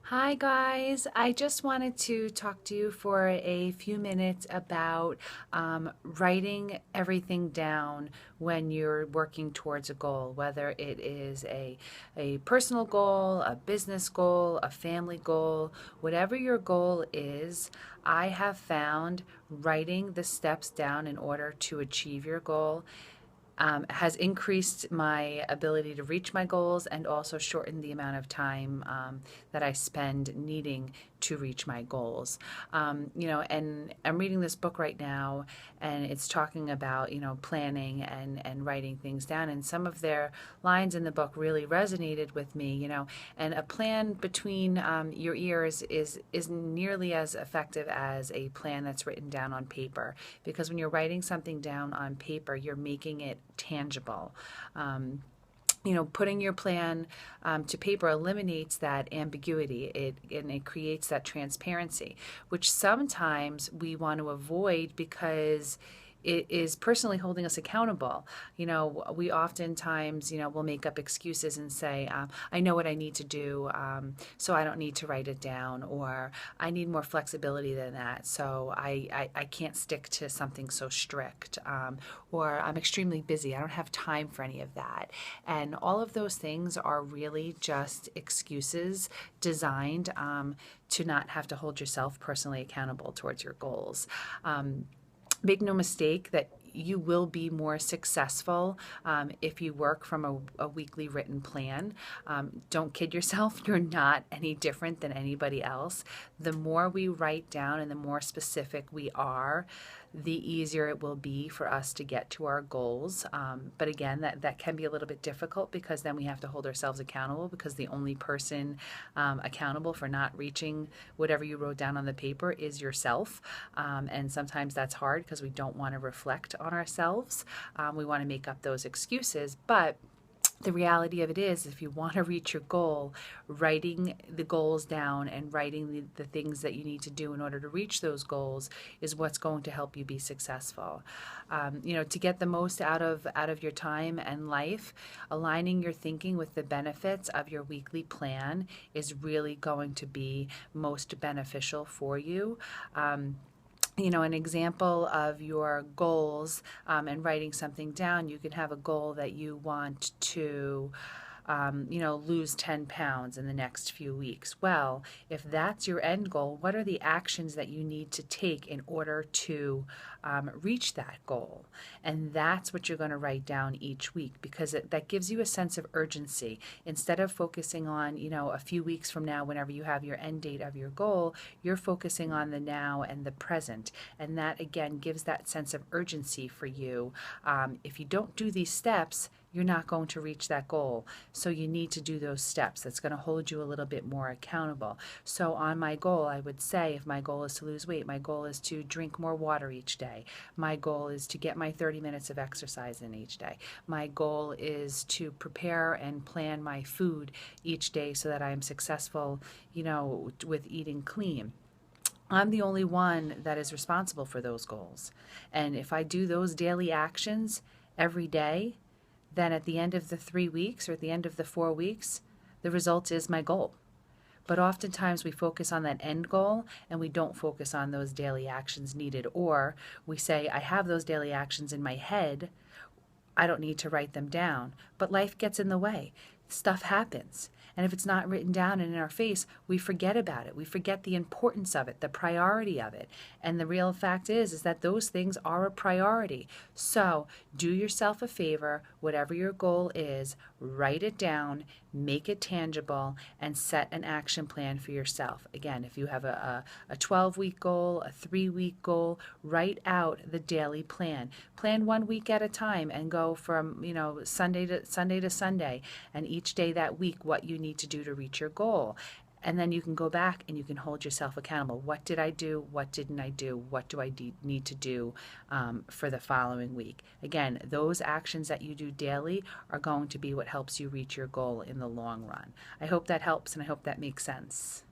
Hi, guys. I just wanted to talk to you for a few minutes about writing everything down when you're working towards a goal, whether it is a personal goal, a business goal, a family goal, whatever your goal is. I have found writing the steps down in order to achieve your goal has increased my ability to reach my goals and also shortened the amount of time that I spend needing to reach my goals. And I'm reading this book right now, and it's talking about, planning and writing things down. And some of their lines in the book really resonated with me, and a plan between your ears is nearly as effective as a plan that's written down on paper, because when you're writing something down on paper, you're making it tangible. Putting your plan to paper eliminates that ambiguity. It creates that transparency, which sometimes we want to avoid because it is personally holding us accountable. We oftentimes, will make up excuses and say, I know what I need to do, so I don't need to write it down, or I need more flexibility than that, so I can't stick to something so strict, or I'm extremely busy. I don't have time for any of that. And all of those things are really just excuses designed to not have to hold yourself personally accountable towards your goals. Make no mistake that you will be more successful if you work from a weekly written plan. Don't kid yourself, you're not any different than anybody else. The more we write down and the more specific we are, the easier it will be for us to get to our goals. But again, that can be a little bit difficult because then we have to hold ourselves accountable, because the only person accountable for not reaching whatever you wrote down on the paper is yourself. And sometimes that's hard because we don't want to reflect on ourselves. We want to make up those excuses, but the reality of it is, if you want to reach your goal, writing the goals down and writing the things that you need to do in order to reach those goals is what's going to help you be successful. To get the most out of your time and life, aligning your thinking with the benefits of your weekly plan is really going to be most beneficial for you. An example of your goals and writing something down, you can have a goal that you want to lose 10 pounds in the next few weeks. Well, if that's your end goal, what are the actions that you need to take in order to reach that goal? And that's what you're going to write down each week, because that gives you a sense of urgency. Instead of focusing on, a few weeks from now, whenever you have your end date of your goal, you're focusing on the now and the present. And that, again, gives that sense of urgency for you. If you don't do these steps, you're not going to reach that goal. So you need to do those steps. That's going to hold you a little bit more accountable. So on my goal, I would say, if my goal is to lose weight, my goal is to drink more water each day. My goal is to get my 30 minutes of exercise in each day. My goal is to prepare and plan my food each day so that I am successful, with eating clean. I'm the only one that is responsible for those goals. And if I do those daily actions every day, then at the end of the 3 weeks or at the end of the 4 weeks, the result is my goal. But oftentimes we focus on that end goal and we don't focus on those daily actions needed. Or we say, I have those daily actions in my head, I don't need to write them down. But life gets in the way. Stuff happens. And if it's not written down and in our face, we forget about it. We forget the importance of it, the priority of it. And the real fact is that those things are a priority. So do yourself a favor, whatever your goal is, write it down, make it tangible, and set an action plan for yourself. Again, if you have a 12-week goal, a 3-week goal, write out the daily plan. Plan 1 week at a time and go from, Sunday to Sunday, and each day that week what you need to do to reach your goal. And then you can go back and you can hold yourself accountable. What did I do? What didn't I do? What do I need to do for the following week? Again, those actions that you do daily are going to be what helps you reach your goal in the long run. I hope that helps, and I hope that makes sense.